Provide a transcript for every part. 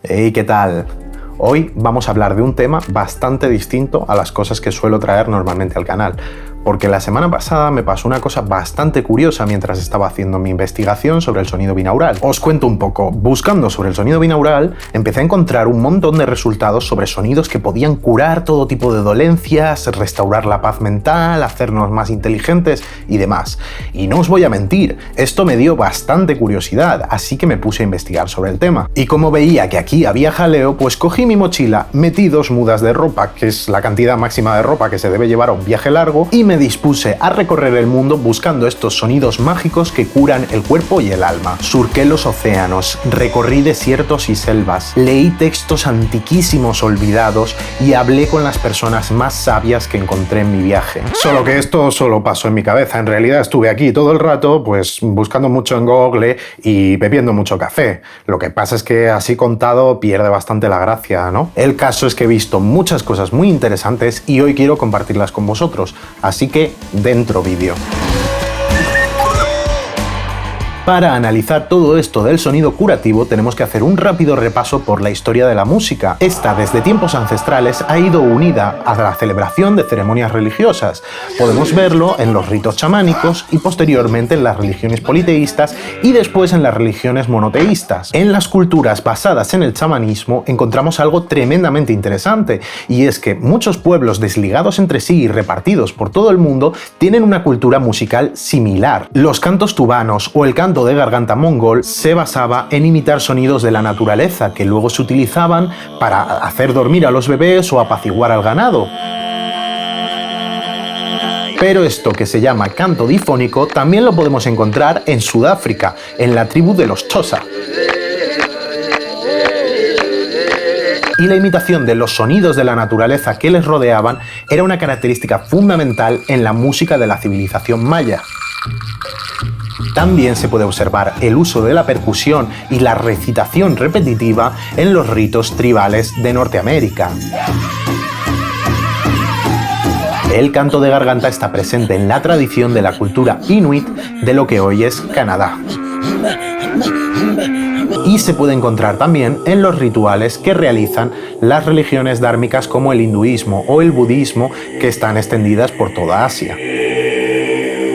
Hey, ¿qué tal? Hoy vamos a hablar de un tema bastante distinto a las cosas que suelo traer normalmente al canal, porque la semana pasada me pasó una cosa bastante curiosa mientras estaba haciendo mi investigación sobre el sonido binaural. Os cuento un poco. Buscando sobre el sonido binaural, empecé a encontrar un montón de resultados sobre sonidos que podían curar todo tipo de dolencias, restaurar la paz mental, hacernos más inteligentes y demás. Y no os voy a mentir, esto me dio bastante curiosidad, así que me puse a investigar sobre el tema. Y como veía que aquí había jaleo, pues cogí mi mochila, metí 2 mudas de ropa, que es la cantidad máxima de ropa que se debe llevar a un viaje largo, y me dispuse a recorrer el mundo buscando estos sonidos mágicos que curan el cuerpo y el alma. Surqué los océanos, recorrí desiertos y selvas, leí textos antiquísimos olvidados y hablé con las personas más sabias que encontré en mi viaje. Solo que esto solo pasó en mi cabeza. En realidad estuve aquí todo el rato, pues buscando mucho en Google y bebiendo mucho café. Lo que pasa es que así contado pierde bastante la gracia, ¿no? El caso es que he visto muchas cosas muy interesantes y hoy quiero compartirlas con vosotros, así que dentro vídeo. Para analizar todo esto del sonido curativo tenemos que hacer un rápido repaso por la historia de la música. Esta, desde tiempos ancestrales, ha ido unida a la celebración de ceremonias religiosas. Podemos verlo en los ritos chamánicos y posteriormente en las religiones politeístas y después en las religiones monoteístas. En las culturas basadas en el chamanismo encontramos algo tremendamente interesante, y es que muchos pueblos desligados entre sí y repartidos por todo el mundo tienen una cultura musical similar. Los cantos tubanos o el canto de garganta mongol se basaba en imitar sonidos de la naturaleza que luego se utilizaban para hacer dormir a los bebés o apaciguar al ganado. Pero esto que se llama canto difónico también lo podemos encontrar en Sudáfrica, en la tribu de los Xhosa. Y la imitación de los sonidos de la naturaleza que les rodeaban era una característica fundamental en la música de la civilización maya. También se puede observar el uso de la percusión y la recitación repetitiva en los ritos tribales de Norteamérica. El canto de garganta está presente en la tradición de la cultura inuit de lo que hoy es Canadá. Y se puede encontrar también en los rituales que realizan las religiones dármicas como el hinduismo o el budismo, que están extendidas por toda Asia.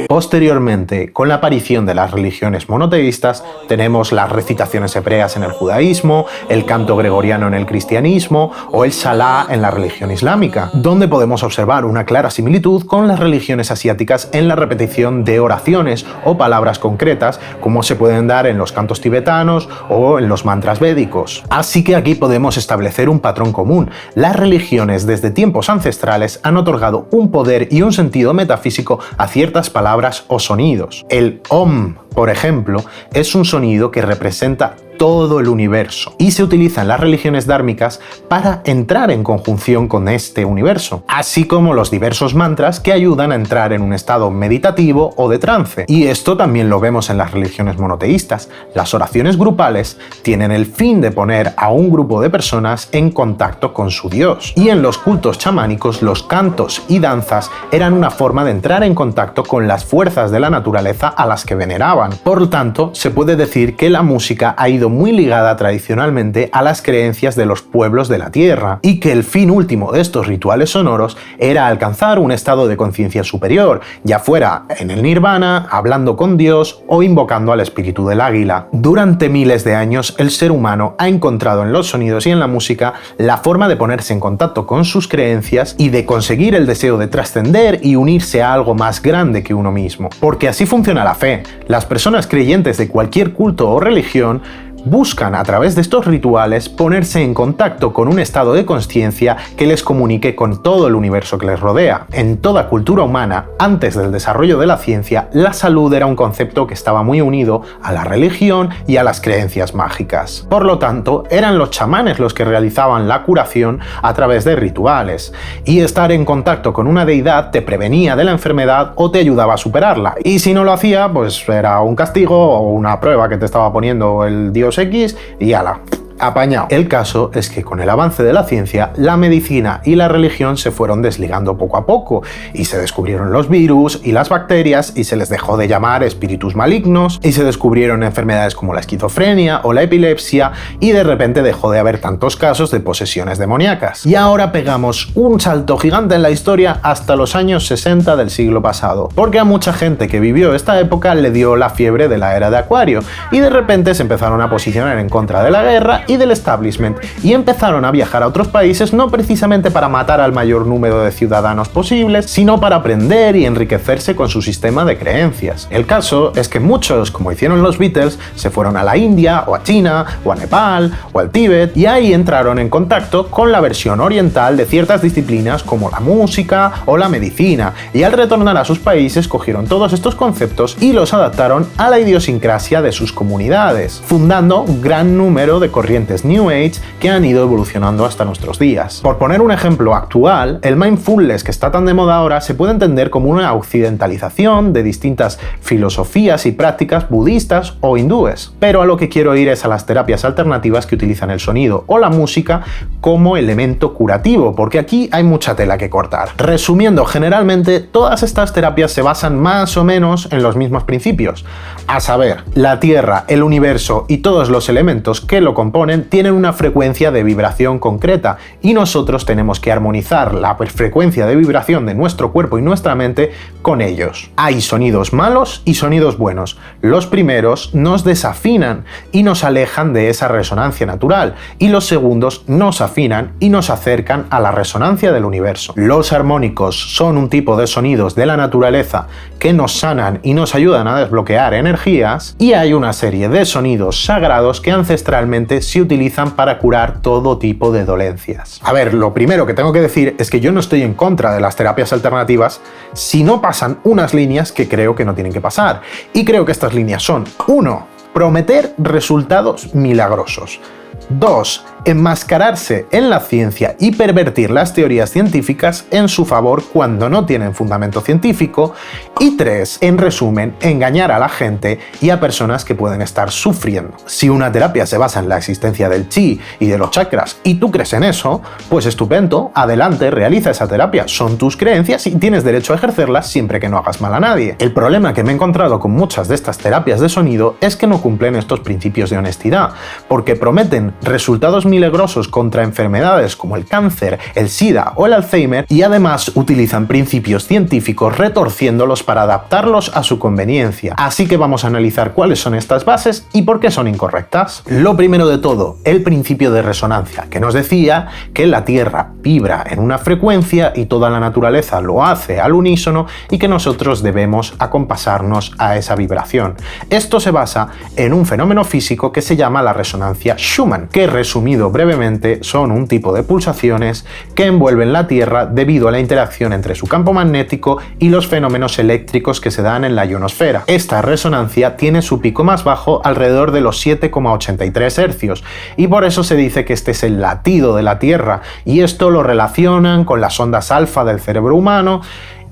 Posteriormente, con la aparición de las religiones monoteístas, tenemos las recitaciones hebreas en el judaísmo, el canto gregoriano en el cristianismo o el Salah en la religión islámica, donde podemos observar una clara similitud con las religiones asiáticas en la repetición de oraciones o palabras concretas, como se pueden dar en los cantos tibetanos o en los mantras védicos. Así que aquí podemos establecer un patrón común. Las religiones desde tiempos ancestrales han otorgado un poder y un sentido metafísico a ciertas palabras o sonidos. El Om, por ejemplo, es un sonido que representa todo el universo y se utiliza en las religiones dármicas para entrar en conjunción con este universo, así como los diversos mantras que ayudan a entrar en un estado meditativo o de trance. Y esto también lo vemos en las religiones monoteístas. Las oraciones grupales tienen el fin de poner a un grupo de personas en contacto con su Dios. Y en los cultos chamánicos, los cantos y danzas eran una forma de entrar en contacto con las fuerzas de la naturaleza a las que veneraban. Por lo tanto, se puede decir que la música ha ido muy ligada tradicionalmente a las creencias de los pueblos de la Tierra, y que el fin último de estos rituales sonoros era alcanzar un estado de conciencia superior, ya fuera en el nirvana, hablando con Dios o invocando al espíritu del águila. Durante miles de años, el ser humano ha encontrado en los sonidos y en la música la forma de ponerse en contacto con sus creencias y de conseguir el deseo de trascender y unirse a algo más grande que uno mismo. Porque así funciona la fe. Las personas creyentes de cualquier culto o religión buscan a través de estos rituales ponerse en contacto con un estado de conciencia que les comunique con todo el universo que les rodea. En toda cultura humana, antes del desarrollo de la ciencia, la salud era un concepto que estaba muy unido a la religión y a las creencias mágicas. Por lo tanto, eran los chamanes los que realizaban la curación a través de rituales, y estar en contacto con una deidad te prevenía de la enfermedad o te ayudaba a superarla, y si no lo hacía, pues era un castigo o una prueba que te estaba poniendo el dios X y ala, apañado. El caso es que con el avance de la ciencia, la medicina y la religión se fueron desligando poco a poco y se descubrieron los virus y las bacterias y se les dejó de llamar espíritus malignos y se descubrieron enfermedades como la esquizofrenia o la epilepsia y de repente dejó de haber tantos casos de posesiones demoníacas. Y ahora pegamos un salto gigante en la historia hasta los años 60 del siglo pasado, porque a mucha gente que vivió esta época le dio la fiebre de la era de Acuario y de repente se empezaron a posicionar en contra de la guerra y del establishment y empezaron a viajar a otros países no precisamente para matar al mayor número de ciudadanos posibles, sino para aprender y enriquecerse con su sistema de creencias. El caso es que muchos, como hicieron los Beatles, se fueron a la India o a China o a Nepal o al Tíbet y ahí entraron en contacto con la versión oriental de ciertas disciplinas como la música o la medicina y al retornar a sus países cogieron todos estos conceptos y los adaptaron a la idiosincrasia de sus comunidades, fundando un gran número de corrientes New Age que han ido evolucionando hasta nuestros días. Por poner un ejemplo actual, el mindfulness que está tan de moda ahora se puede entender como una occidentalización de distintas filosofías y prácticas budistas o hindúes. Pero a lo que quiero ir es a las terapias alternativas que utilizan el sonido o la música como elemento curativo, porque aquí hay mucha tela que cortar. Resumiendo, generalmente todas estas terapias se basan más o menos en los mismos principios, a saber, la Tierra, el universo y todos los elementos que lo componen tienen una frecuencia de vibración concreta y nosotros tenemos que armonizar la frecuencia de vibración de nuestro cuerpo y nuestra mente con ellos. Hay sonidos malos y sonidos buenos. Los primeros nos desafinan y nos alejan de esa resonancia natural y los segundos nos afinan y nos acercan a la resonancia del universo. Los armónicos son un tipo de sonidos de la naturaleza que nos sanan y nos ayudan a desbloquear energías y hay una serie de sonidos sagrados que ancestralmente se utilizan para curar todo tipo de dolencias. A ver, lo primero que tengo que decir es que yo no estoy en contra de las terapias alternativas si no pasan unas líneas que creo que no tienen que pasar. Y creo que estas líneas son: 1. Prometer resultados milagrosos. 2. Enmascararse en la ciencia y pervertir las teorías científicas en su favor cuando no tienen fundamento científico. Y 3. En resumen, engañar a la gente y a personas que pueden estar sufriendo. Si una terapia se basa en la existencia del chi y de los chakras y tú crees en eso, pues estupendo, adelante, realiza esa terapia. Son tus creencias y tienes derecho a ejercerlas siempre que no hagas mal a nadie. El problema que me he encontrado con muchas de estas terapias de sonido es que no cumplen estos principios de honestidad, porque prometen resultados milagrosos contra enfermedades como el cáncer, el SIDA o el Alzheimer y además utilizan principios científicos retorciéndolos para adaptarlos a su conveniencia. Así que vamos a analizar cuáles son estas bases y por qué son incorrectas. Lo primero de todo, el principio de resonancia, que nos decía que la Tierra vibra en una frecuencia y toda la naturaleza lo hace al unísono y que nosotros debemos acompasarnos a esa vibración. Esto se basa en un fenómeno físico que se llama la resonancia Schumann, que resumido brevemente son un tipo de pulsaciones que envuelven la Tierra debido a la interacción entre su campo magnético y los fenómenos eléctricos que se dan en la ionosfera. Esta resonancia tiene su pico más bajo alrededor de los 7,83 hercios y por eso se dice que este es el latido de la Tierra y esto lo relacionan con las ondas alfa del cerebro humano.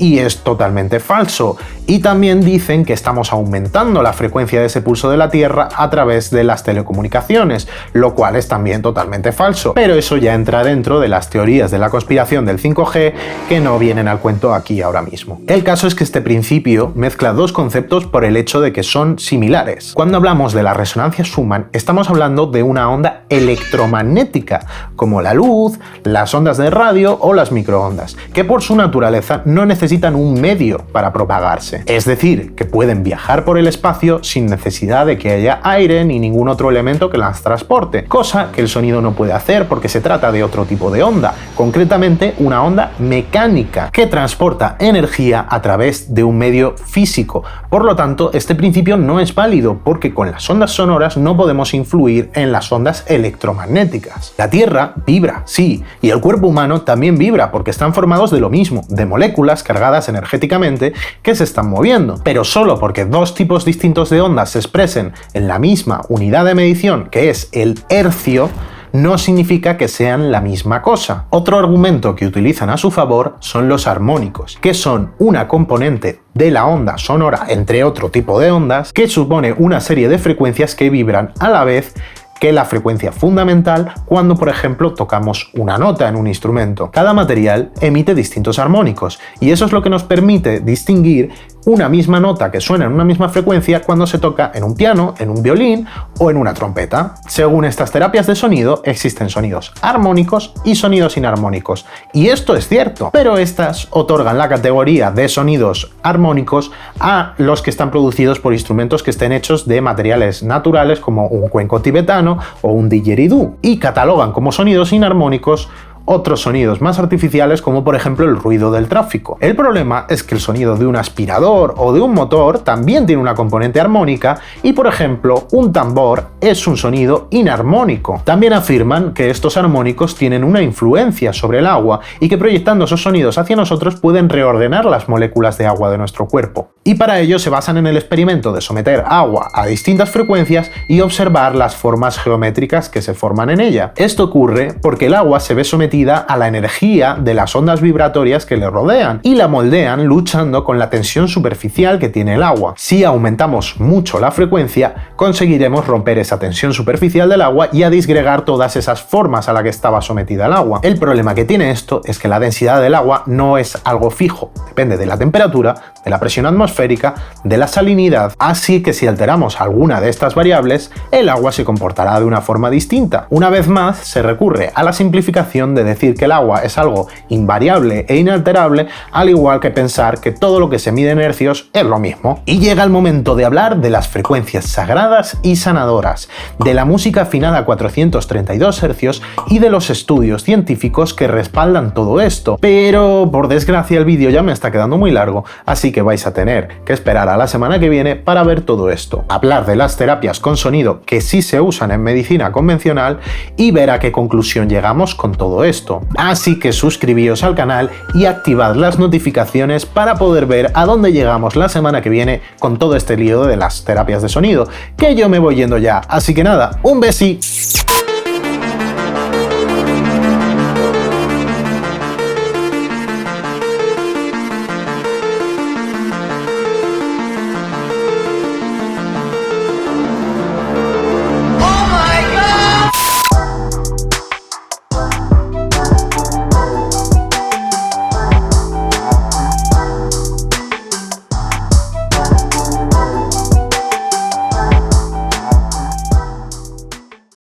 Y es totalmente falso. Y también dicen que estamos aumentando la frecuencia de ese pulso de la Tierra a través de las telecomunicaciones, lo cual es también totalmente falso. Pero eso ya entra dentro de las teorías de la conspiración del 5G que no vienen al cuento aquí ahora mismo. El caso es que este principio mezcla dos conceptos por el hecho de que son similares. Cuando hablamos de la resonancia Schumann, estamos hablando de una onda electromagnética, como la luz, las ondas de radio o las microondas, que por su naturaleza no necesitan un medio para propagarse. Es decir, que pueden viajar por el espacio sin necesidad de que haya aire ni ningún otro elemento que las transporte, cosa que el sonido no puede hacer porque se trata de otro tipo de onda, concretamente una onda mecánica que transporta energía a través de un medio físico. Por lo tanto, este principio no es válido porque con las ondas sonoras no podemos influir en las ondas electromagnéticas. La Tierra vibra, sí, y el cuerpo humano también vibra porque están formados de lo mismo, de moléculas cargadas energéticamente que se están moviendo, pero solo porque dos tipos distintos de ondas se expresen en la misma unidad de medición, que es el hercio, no significa que sean la misma cosa. Otro argumento que utilizan a su favor son los armónicos, que son una componente de la onda sonora, entre otro tipo de ondas, que supone una serie de frecuencias que vibran a la vez que la frecuencia fundamental cuando, por ejemplo, tocamos una nota en un instrumento. Cada material emite distintos armónicos y eso es lo que nos permite distinguir una misma nota que suena en una misma frecuencia cuando se toca en un piano, en un violín o en una trompeta. Según estas terapias de sonido, existen sonidos armónicos y sonidos inarmónicos. Y esto es cierto, pero estas otorgan la categoría de sonidos armónicos a los que están producidos por instrumentos que estén hechos de materiales naturales como un cuenco tibetano o un didgeridoo, y catalogan como sonidos inarmónicos otros sonidos más artificiales como por ejemplo el ruido del tráfico. El problema es que el sonido de un aspirador o de un motor también tiene una componente armónica y por ejemplo un tambor es un sonido inarmónico. También afirman que estos armónicos tienen una influencia sobre el agua y que proyectando esos sonidos hacia nosotros pueden reordenar las moléculas de agua de nuestro cuerpo. Y para ello se basan en el experimento de someter agua a distintas frecuencias y observar las formas geométricas que se forman en ella. Esto ocurre porque el agua se ve sometida a la energía de las ondas vibratorias que le rodean y la moldean luchando con la tensión superficial que tiene el agua. Si aumentamos mucho la frecuencia, conseguiremos romper esa tensión superficial del agua y a disgregar todas esas formas a las que estaba sometida el agua. El problema que tiene esto es que la densidad del agua no es algo fijo, depende de la temperatura, de la presión atmosférica, de la salinidad, así que si alteramos alguna de estas variables, el agua se comportará de una forma distinta. Una vez más, se recurre a la simplificación de decir que el agua es algo invariable e inalterable, al igual que pensar que todo lo que se mide en hercios es lo mismo. Y llega el momento de hablar de las frecuencias sagradas y sanadoras, de la música afinada a 432 hercios y de los estudios científicos que respaldan todo esto. Pero por desgracia el vídeo ya me está quedando muy largo, así que vais a tener que esperar a la semana que viene para ver todo esto, hablar de las terapias con sonido que sí se usan en medicina convencional y ver a qué conclusión llegamos con todo esto. Así que suscribíos al canal y activad las notificaciones para poder ver a dónde llegamos la semana que viene con todo este lío de las terapias de sonido, que yo me voy yendo ya. Así que nada, un besi.